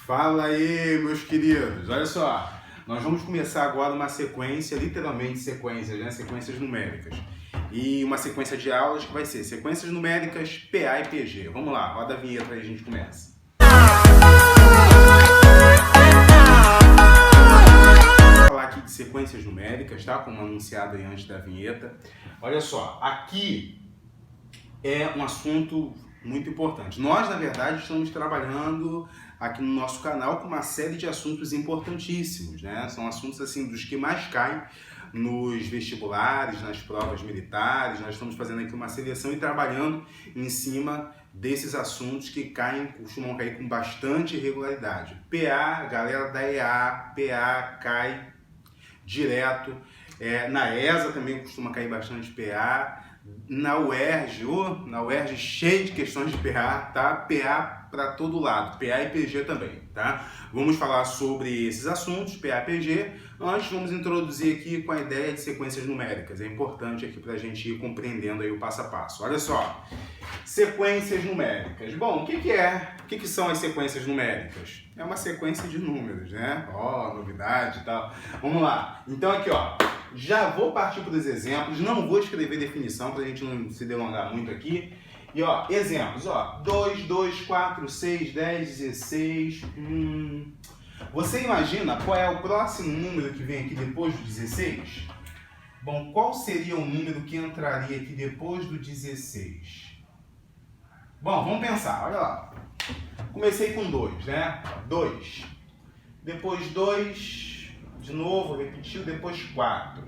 Fala aí, meus queridos. Olha só, nós vamos começar agora uma sequência, literalmente sequências, né? Sequências numéricas. E uma sequência de aulas que vai ser sequências numéricas, PA e PG. Vamos lá, roda a vinheta aí, a gente começa. Vou falar aqui de sequências numéricas, tá? Como anunciado aí antes da vinheta. Olha só, aqui é um assunto muito importante. Nós, na verdade, estamos trabalhando aqui no nosso canal com uma série de assuntos importantíssimos, né? São assuntos assim dos que mais caem nos vestibulares, nas provas militares. Nós estamos fazendo aqui uma seleção e trabalhando em cima desses assuntos que costumam cair com bastante regularidade. PA, galera da EA, PA cai direto. Na ESA também costuma cair bastante PA. Na UERJ cheio de questões de PA, tá? PA para todo lado, PA e PG também, tá? Vamos falar sobre esses assuntos, PA e PG. Antes vamos introduzir aqui com a ideia de sequências numéricas. É importante aqui para a gente ir compreendendo aí o passo a passo. Olha só, sequências numéricas. Bom, o que são as sequências numéricas? É uma sequência de números, né? Novidade e tal. Vamos lá. Então aqui, ó. Já vou partir para os exemplos, não vou escrever definição para a gente não se delongar muito aqui. E ó, exemplos, ó, 2, 2, 4, 6, 10, 16. Você imagina qual é o próximo número que vem aqui depois do 16? Bom, qual seria o número que entraria aqui depois do 16? Bom, vamos pensar, olha lá. Comecei com 2, né? 2. Depois 2... De novo, repetiu, depois 4.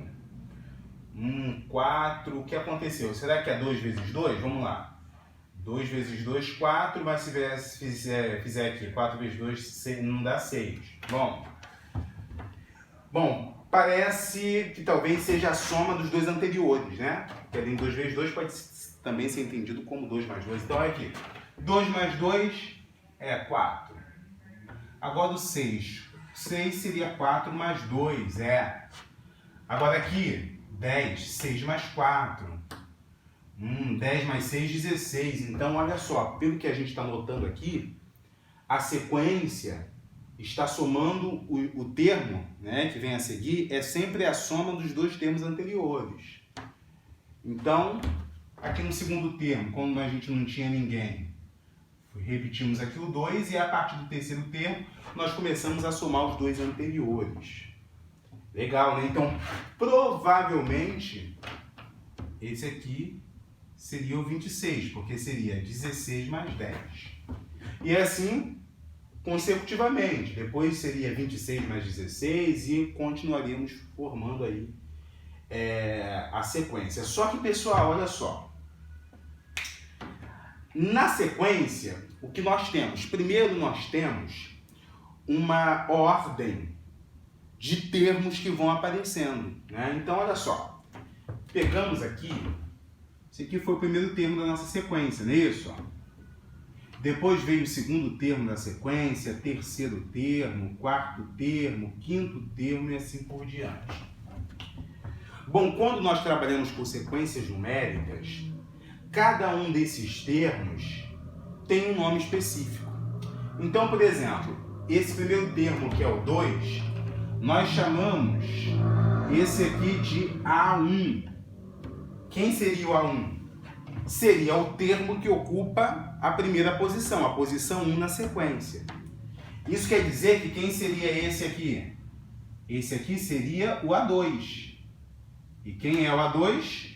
4, o que aconteceu? Será que é 2 vezes 2? Vamos lá. 2 vezes 2, 4, mas se fizer aqui 4 vezes 2, não dá 6. Bom, parece que talvez seja a soma dos dois anteriores, né? Porque além de 2 vezes 2 pode também ser entendido como 2 mais 2. Então, olha aqui. 2 mais 2 é 4. Agora o 6. 6 seria 4 mais 2, Agora aqui, 10, 6 mais 4. 10 mais 6, 16. Então, olha só, pelo que a gente está notando aqui, a sequência está somando o termo, né, que vem a seguir, é sempre a soma dos dois termos anteriores. Então, aqui no segundo termo, quando a gente não tinha ninguém, repetimos aqui o 2 e a partir do terceiro termo nós começamos a somar os dois anteriores. Legal, né? Então, provavelmente, esse aqui seria o 26, porque seria 16 mais 10. E assim, consecutivamente. Depois seria 26 mais 16 e continuaríamos formando aí a sequência. Só que, pessoal, olha só. Na sequência, o que nós temos? Primeiro nós temos uma ordem de termos que vão aparecendo, né? Então, olha só. Pegamos aqui, esse aqui foi o primeiro termo da nossa sequência, não é isso? Depois veio o segundo termo da sequência, terceiro termo, quarto termo, quinto termo e assim por diante. Bom, quando nós trabalhamos com sequências numéricas, cada um desses termos tem um nome específico. Então, por exemplo, esse primeiro termo, que é o 2, nós chamamos esse aqui de A1. Quem seria o A1? Seria o termo que ocupa a primeira posição, a posição 1 na sequência. Isso quer dizer que quem seria esse aqui? Esse aqui seria o A2. E quem é o A2?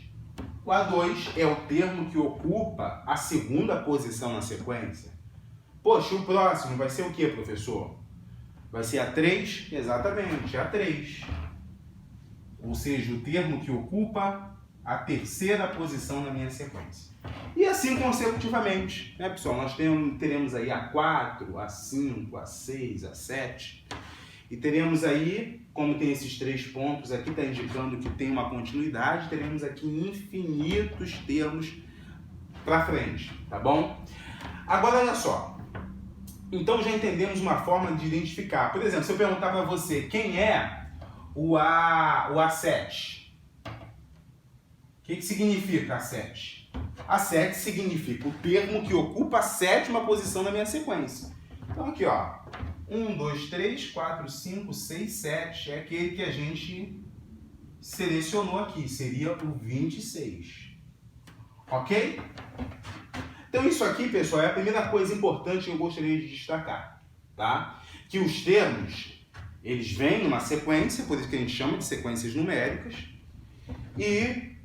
O A2 é o termo que ocupa a segunda posição na sequência. Poxa, o próximo vai ser o que, professor? Vai ser A3? Exatamente, A3. Ou seja, o termo que ocupa a terceira posição na minha sequência. E assim consecutivamente, né, pessoal? Nós teremos aí A4, A5, A6, A7. E teremos aí, como tem esses 3 pontos aqui, está indicando que tem uma continuidade, teremos aqui infinitos termos para frente, tá bom? Agora, olha só. Então, já entendemos uma forma de identificar. Por exemplo, se eu perguntar para você quem é o A7, o que significa A7? A7 significa o termo que ocupa a sétima posição na minha sequência. Então, aqui, ó. 1, 2, 3, 4, 5, 6, 7. É aquele que a gente selecionou aqui. Seria o 26. Ok? Então isso aqui, pessoal, é a primeira coisa importante que eu gostaria de destacar. Tá? Que os termos, eles vêm numa sequência, por isso que a gente chama de sequências numéricas. E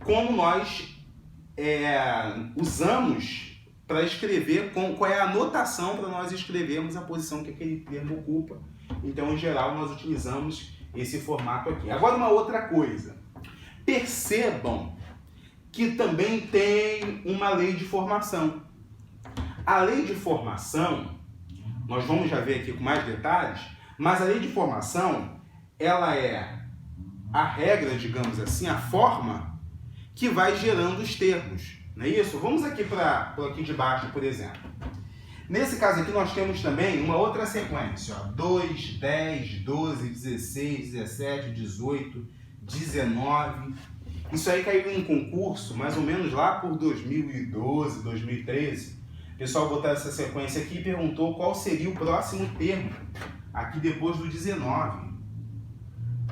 como nós usamos para escrever, qual é a notação para nós escrevermos a posição que aquele termo ocupa. Então, em geral, nós utilizamos esse formato aqui. Agora, uma outra coisa. Percebam que também tem uma lei de formação. A lei de formação, nós vamos já ver aqui com mais detalhes, mas a lei de formação, ela é a regra, digamos assim, a forma que vai gerando os termos. Não é isso? Vamos aqui para aqui de baixo, por exemplo. Nesse caso aqui nós temos também uma outra sequência. Ó, 2, 10, 12, 16, 17, 18, 19. Isso aí caiu em um concurso, mais ou menos lá por 2012, 2013. O pessoal botou essa sequência aqui e perguntou qual seria o próximo termo, aqui depois do 19.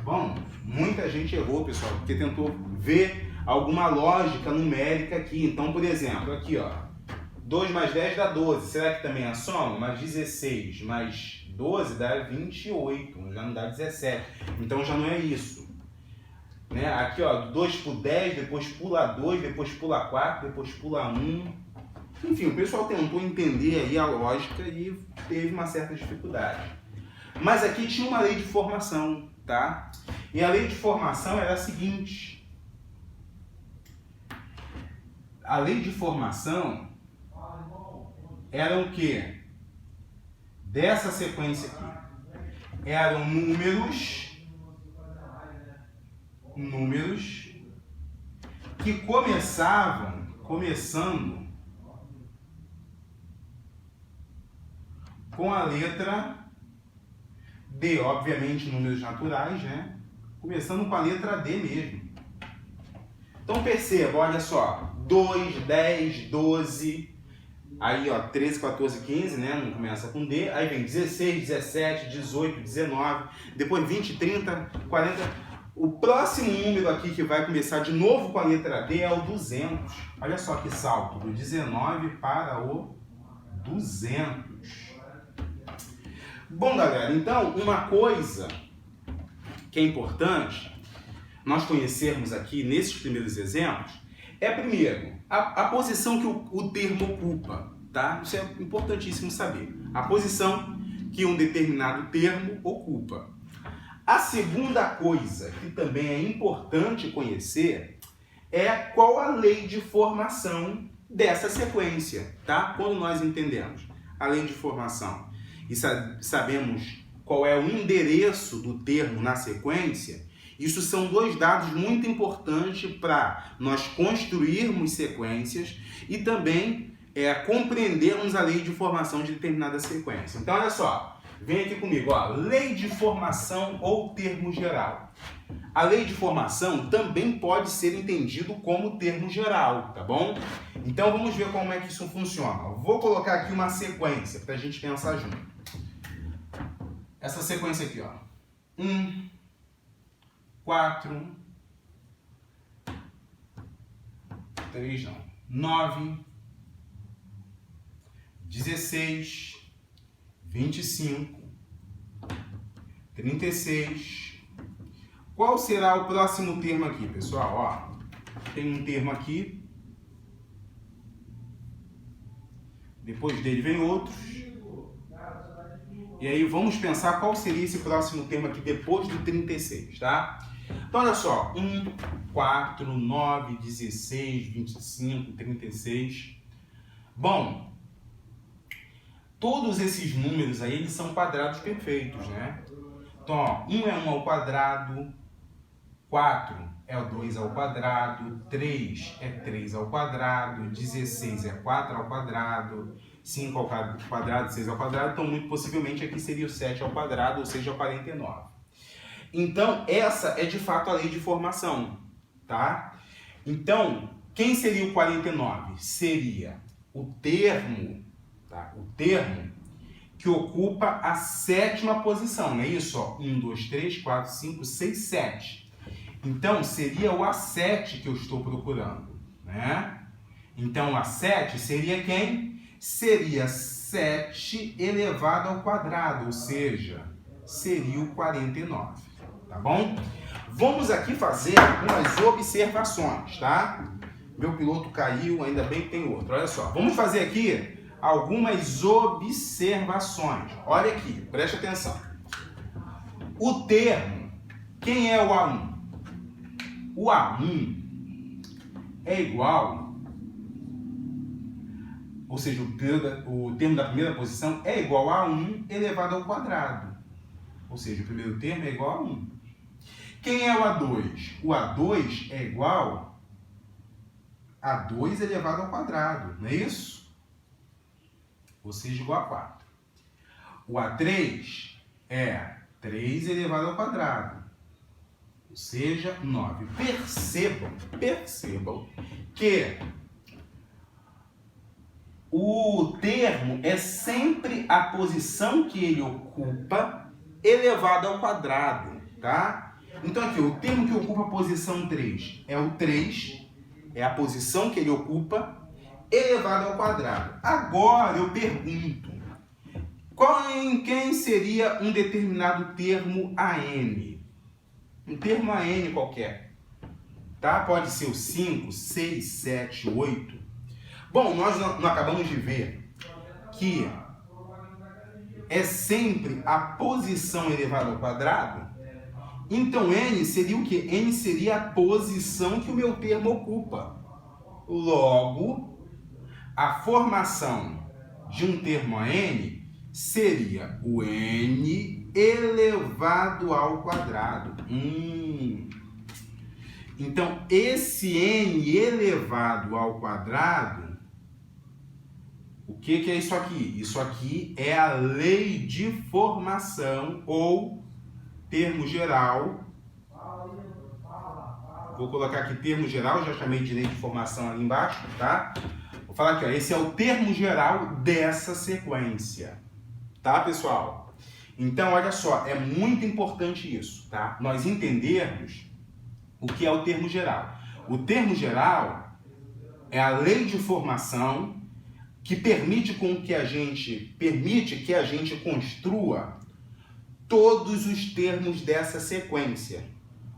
Bom, muita gente errou, pessoal, porque tentou ver alguma lógica numérica aqui. Então, por exemplo, aqui, ó, 2 mais 10 dá 12. Será que também é a soma? Mais 16 mais 12 dá 28, já não dá 17. Então já não é isso. Né? Aqui, ó, 2 por 10, depois pula 2, depois pula 4, depois pula 1. Enfim, o pessoal tentou entender aí a lógica e teve uma certa dificuldade. Mas aqui tinha uma lei de formação, tá? E a lei de formação era a seguinte. A lei de formação era o quê? Dessa sequência aqui. Eram números que começando com a letra D, obviamente números naturais, né? Começando com a letra D mesmo. Então perceba, olha só, 2, 10, 12, aí ó, 13, 14, 15, né? Não começa com D, aí vem 16, 17, 18, 19, depois 20, 30, 40. O próximo número aqui que vai começar de novo com a letra D é o 200. Olha só que salto, do 19 para o 200. Bom, galera, então uma coisa que é importante nós conhecermos aqui nesses primeiros exemplos é, primeiro, a posição que o termo ocupa, tá? Isso é importantíssimo saber. A posição que um determinado termo ocupa. A segunda coisa que também é importante conhecer é qual a lei de formação dessa sequência, tá? Quando nós entendemos a lei de formação e sabemos qual é o endereço do termo na sequência, isso são dois dados muito importantes para nós construirmos sequências e também compreendermos a lei de formação de determinada sequência. Então, olha só, vem aqui comigo, ó, lei de formação ou termo geral. A lei de formação também pode ser entendido como termo geral, tá bom? Então, vamos ver como é que isso funciona. Vou colocar aqui uma sequência para a gente pensar junto. Essa sequência aqui, ó. 1, 4, 3 não, 9, 16, 25, 36. Qual será o próximo termo aqui, pessoal? Ó, tem um termo aqui, depois dele vem outros. E aí vamos pensar qual seria esse próximo termo aqui depois do 36, tá? Então, olha só, 1, 4, 9, 16, 25, 36. Bom, todos esses números aí, eles são quadrados perfeitos, né? Então, ó, 1 é 1 ao quadrado, 4 é o 2 ao quadrado, 3 é 3 ao quadrado, 16 é 4 ao quadrado, 5 ao quadrado, 6 ao quadrado, então muito possivelmente aqui seria o 7 ao quadrado, ou seja, 49. Então, essa é de fato a lei de formação, tá? Então, quem seria o 49? Seria o termo, tá? O termo que ocupa a 7ª posição, não é isso? Ó, 1, 2, 3, 4, 5, 6, 7. Então, seria o A7 que eu estou procurando, né? Então, A7 seria quem? Seria 7 elevado ao quadrado, ou seja, seria o 49, tá bom? Vamos aqui fazer algumas observações, tá? Meu piloto caiu, ainda bem que tem outro. Olha só, vamos fazer aqui algumas observações. Olha aqui, preste atenção. O termo, quem é o A1? O A1 é igual, ou seja, o termo da primeira posição é igual a 1 elevado ao quadrado. Ou seja, o primeiro termo é igual a 1. Quem é o A2? O A2 é igual a 2 elevado ao quadrado, não é isso? Ou seja, igual a 4. O A3 é 3 elevado ao quadrado, ou seja, 9. Percebam que o termo é sempre a posição que ele ocupa elevado ao quadrado, tá? Então aqui, o termo que ocupa a posição 3 é o 3, é a posição que ele ocupa elevado ao quadrado. Agora eu pergunto, quem seria um determinado termo AN? Um termo AN qualquer, tá? Pode ser o 5, 6, 7, 8. Bom, nós não acabamos de ver que é sempre a posição elevada ao quadrado. Então, N seria o quê? N seria a posição que o meu termo ocupa. Logo, a formação de um termo AN seria o N elevado ao quadrado. Então, esse N elevado ao quadrado, o que é isso aqui? Isso aqui é a lei de formação ou termo geral. Vou colocar aqui termo geral, já chamei de lei de formação ali embaixo, tá? Vou falar aqui, ó, esse é o termo geral dessa sequência, tá, pessoal? Então, olha só, é muito importante isso, tá? Nós entendermos o que é o termo geral. O termo geral é a lei de formação que permite que a gente construa todos os termos dessa sequência,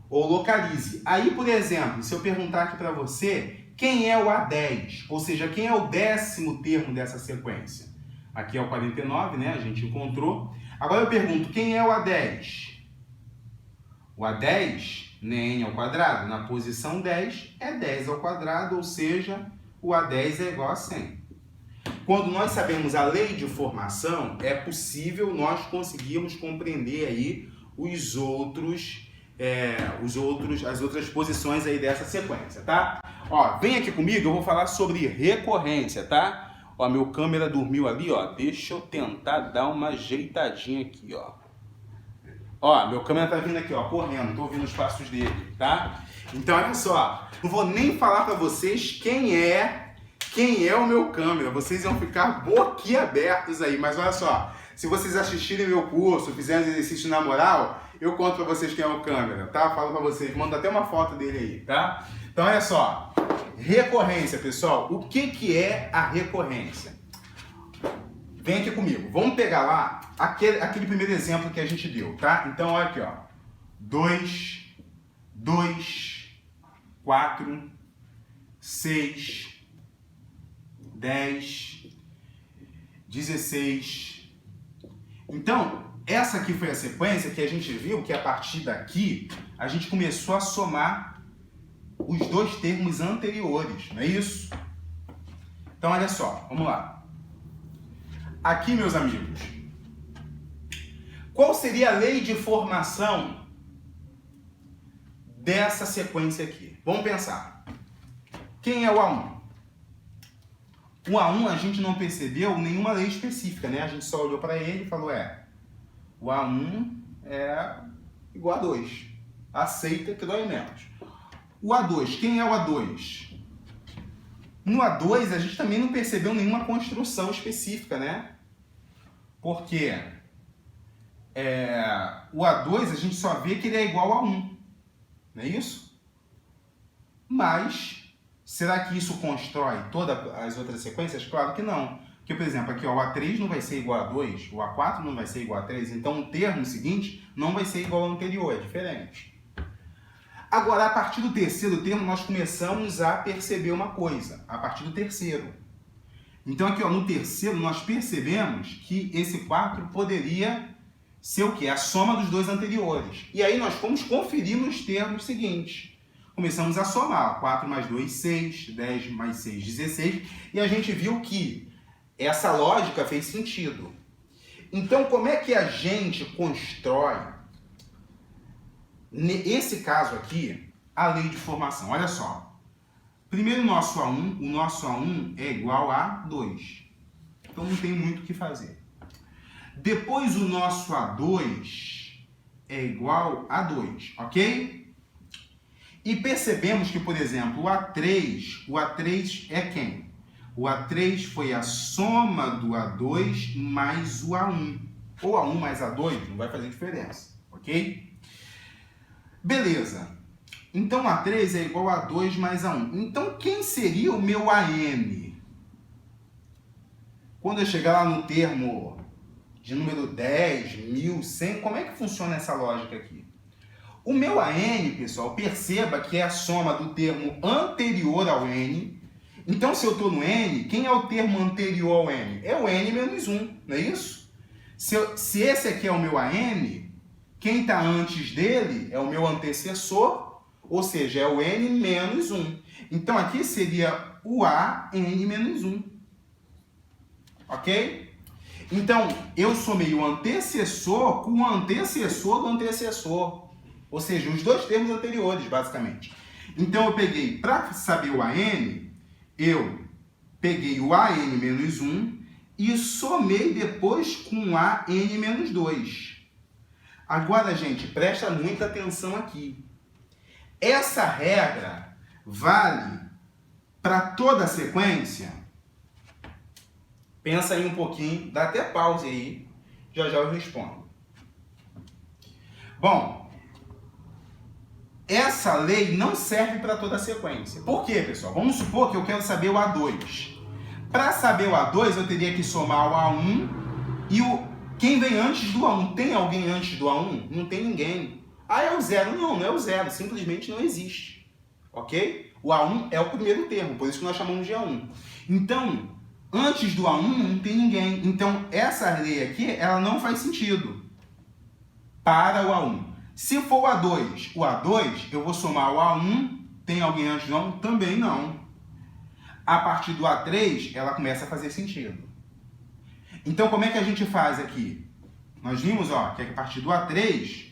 ou localize. Aí, por exemplo, se eu perguntar aqui para você, quem é o A10? Ou seja, quem é o 10º termo dessa sequência? Aqui é o 49, né? A gente encontrou. Agora eu pergunto, quem é o A10? O A10, N ao quadrado, na posição 10, é 10 ao quadrado, ou seja, o A10 é igual a 100. Quando nós sabemos a lei de formação, é possível nós conseguirmos compreender aí as outras posições aí dessa sequência, tá? Ó, vem aqui comigo, eu vou falar sobre recorrência, tá? Ó, meu câmera dormiu ali, ó. Deixa eu tentar dar uma ajeitadinha aqui, ó. Ó, meu câmera tá vindo aqui, ó, correndo, tô ouvindo os passos dele, tá? Então, olha só, não vou nem falar pra vocês quem é o meu câmera, vocês vão ficar boquiabertos aí, mas olha só, se vocês assistirem meu curso, fizerem exercício na moral, eu conto pra vocês quem é o câmera, tá? Falo pra vocês, mando até uma foto dele aí, tá? Então, olha só, recorrência, pessoal, o que é a recorrência? Vem aqui comigo, vamos pegar lá aquele primeiro exemplo que a gente deu, tá? Então, olha aqui, ó, 2, 4, 6, 10, 16. Então, essa aqui foi a sequência que a gente viu que a partir daqui a gente começou a somar os dois termos anteriores, não é isso? Então, olha só, vamos lá. Aqui, meus amigos, qual seria a lei de formação dessa sequência aqui? Vamos pensar. Quem é o A1? O A1 a gente não percebeu nenhuma lei específica, né? A gente só olhou para ele e falou, o A1 é igual a 2. Aceita que dói menos. O A2, quem é o A2? No A2 a gente também não percebeu nenhuma construção específica, né? Porque o A2 a gente só vê que ele é igual a 1, não é isso? Mas, será que isso constrói todas as outras sequências? Claro que não. Porque, por exemplo, aqui ó, o A3 não vai ser igual a 2, o A4 não vai ser igual a 3, então o termo seguinte não vai ser igual ao anterior, é diferente. Agora, a partir do terceiro termo, nós começamos a perceber uma coisa, a partir do terceiro. Então aqui ó, no terceiro nós percebemos que esse 4 poderia ser o quê? A soma dos dois anteriores. E aí nós fomos conferir nos termos seguintes. Começamos a somar, 4 mais 2, 6, 10 mais 6, 16, e a gente viu que essa lógica fez sentido. Então, como é que a gente constrói, nesse caso aqui, a lei de formação? Olha só. Primeiro o nosso A1 é igual a 2. Então não tem muito o que fazer. Depois o nosso A2 é igual a 2, ok? E percebemos que, por exemplo, o A3 é quem? O A3 foi a soma do A2 mais o A1. Ou A1 mais A2, não vai fazer diferença, ok? Beleza. Então, A3 é igual a 2 mais A1. Então, quem seria o meu AM? Quando eu chegar lá no termo de número 10, 1100, como é que funciona essa lógica aqui? O meu AN, pessoal, perceba que é a soma do termo anterior ao N. Então, se eu estou no N, quem é o termo anterior ao N? É o N menos 1, não é isso? Se esse aqui é o meu AN, quem está antes dele é o meu antecessor, ou seja, é o N menos 1. Então, aqui seria o AN menos 1. Ok? Então, eu somei o antecessor com o antecessor do antecessor. Ou seja, os dois termos anteriores, basicamente. Então, eu peguei, para saber o AN, eu peguei o AN menos 1 e somei depois com o AN menos 2. Agora, gente, presta muita atenção aqui. Essa regra vale para toda a sequência? Pensa aí um pouquinho, dá até pause aí, já eu respondo. Bom, essa lei não serve para toda a sequência. Por quê, pessoal? Vamos supor que eu quero saber o A2. Para saber o A2, eu teria que somar o A1 e quem vem antes do A1. Tem alguém antes do A1? Não tem ninguém. Ah, é o 0. Não é o 0. Simplesmente não existe. Ok? O A1 é o primeiro termo, por isso que nós chamamos de A1. Então, antes do A1 não tem ninguém. Então, essa lei aqui, ela não faz sentido para o A1. Se for o A2, eu vou somar o A1. Tem alguém antes do A1? Também não. A partir do A3, ela começa a fazer sentido. Então, como é que a gente faz aqui? Nós vimos que a partir do A3,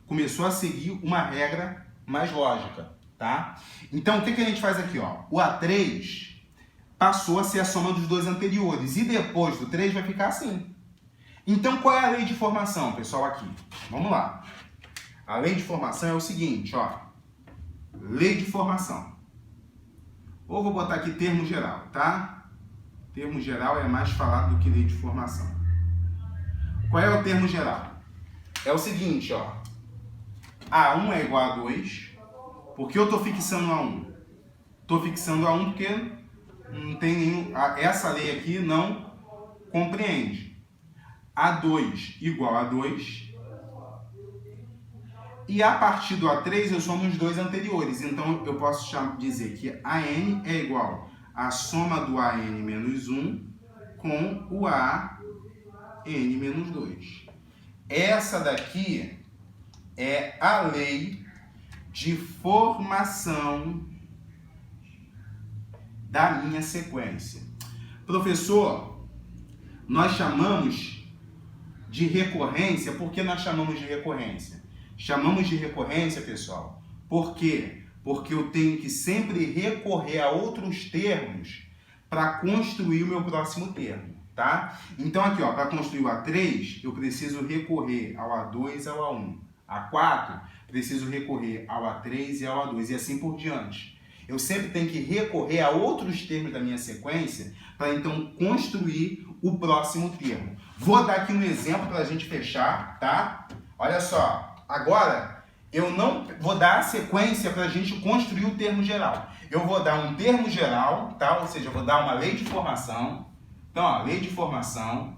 começou a seguir uma regra mais lógica, tá? Então, o que a gente faz aqui? O A3 passou a ser a soma dos dois anteriores. E depois do 3 vai ficar assim. Então, qual é a lei de formação, pessoal, aqui? Vamos lá. A lei de formação é o seguinte, Lei de formação. Ou vou botar aqui termo geral, tá? Termo geral é mais falado do que lei de formação. Qual é o termo geral? É o seguinte, A1 é igual a 2. Por que eu estou fixando A1? Estou fixando A1 porque não tem nenhum... Essa lei aqui não compreende. A2 igual a 2. E a partir do A3 eu somo os dois anteriores. Então eu posso dizer que AN é igual a soma do AN menos 1 com o AN menos 2. Essa daqui é a lei de formação da minha sequência. Professor, nós chamamos de recorrência. Por que nós chamamos de recorrência? Chamamos de recorrência, pessoal, por quê? Porque eu tenho que sempre recorrer a outros termos para construir o meu próximo termo, tá? Então aqui, para construir o A3, eu preciso recorrer ao A2 e ao A1. A4, preciso recorrer ao A3 e ao A2, e assim por diante. Eu sempre tenho que recorrer a outros termos da minha sequência para então construir o próximo termo. Vou dar aqui um exemplo para a gente fechar, tá? Olha só, agora eu não vou dar a sequência para a gente construir o termo geral. Eu vou dar um termo geral, tá? Ou seja, eu vou dar uma lei de formação. Então, ó, lei de formação.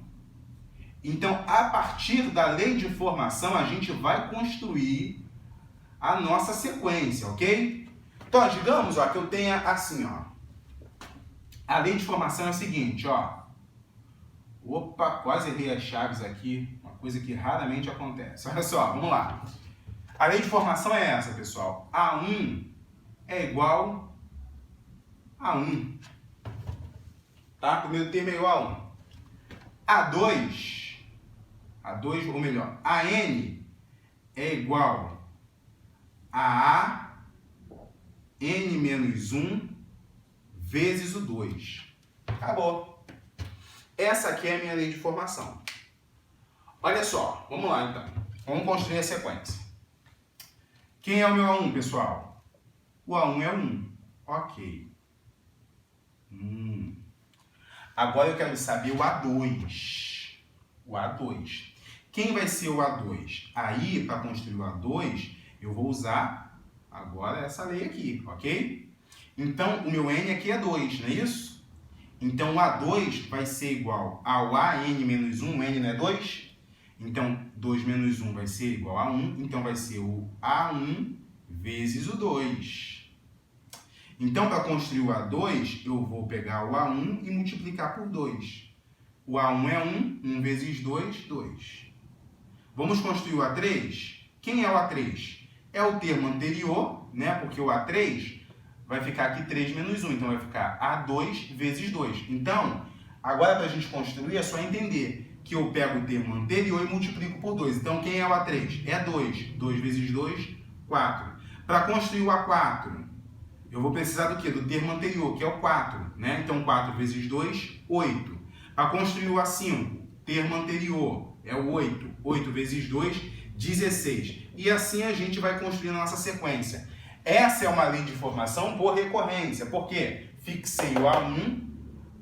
Então, a partir da lei de formação, a gente vai construir a nossa sequência, ok? Então, digamos, ó, que eu tenha assim, ó. A lei de formação é o seguinte, ó. Opa, quase errei as chaves aqui, uma coisa que raramente acontece. Olha só, vamos lá. A lei de formação é essa, pessoal. A1 é igual a 1. Tá? Primeiro termo é igual a 1. A2, ou melhor, a N é igual a N menos 1 vezes o 2. Acabou. Essa aqui é a minha lei de formação. Olha só, vamos lá então. Vamos construir a sequência. Quem é o meu A1, pessoal? O A1 é 1. Ok. Agora eu quero saber o A2. O A2. Quem vai ser o A2? Aí, para construir o A2, eu vou usar agora essa lei aqui, ok? Então, o meu N aqui é 2, não é isso? Então, o A2 vai ser igual ao AN menos 1. O N não é 2? Então, 2 menos 1 vai ser igual a 1. Então, vai ser o A1 vezes o 2. Então, para construir o A2, eu vou pegar o A1 e multiplicar por 2. O A1 é 1. 1 vezes 2, 2. Vamos construir o A3? Quem é o A3? É o termo anterior, né? Porque o A3 vai ficar aqui 3 menos 1. Então, vai ficar A2 vezes 2. Então, agora para a gente construir é só entender que eu pego o termo anterior e multiplico por 2. Então, quem é o A3? É 2. 2 vezes 2, 4. Para construir o A4, eu vou precisar do quê? Do termo anterior, que é o 4. Né? Então, 4 vezes 2, 8. Para construir o A5, termo anterior é o 8. 8 vezes 2, 16. E assim a gente vai construindo a nossa sequência. Essa é uma lei de formação por recorrência. Por quê? Fixei o A1,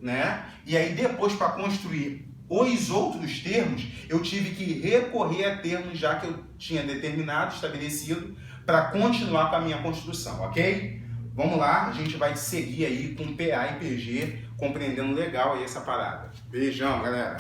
né? E aí depois, para construir os outros termos, eu tive que recorrer a termos já que eu tinha determinado, estabelecido, para continuar com a minha construção, ok? Vamos lá, a gente vai seguir aí com PA e PG, compreendendo legal aí essa parada. Beijão, galera!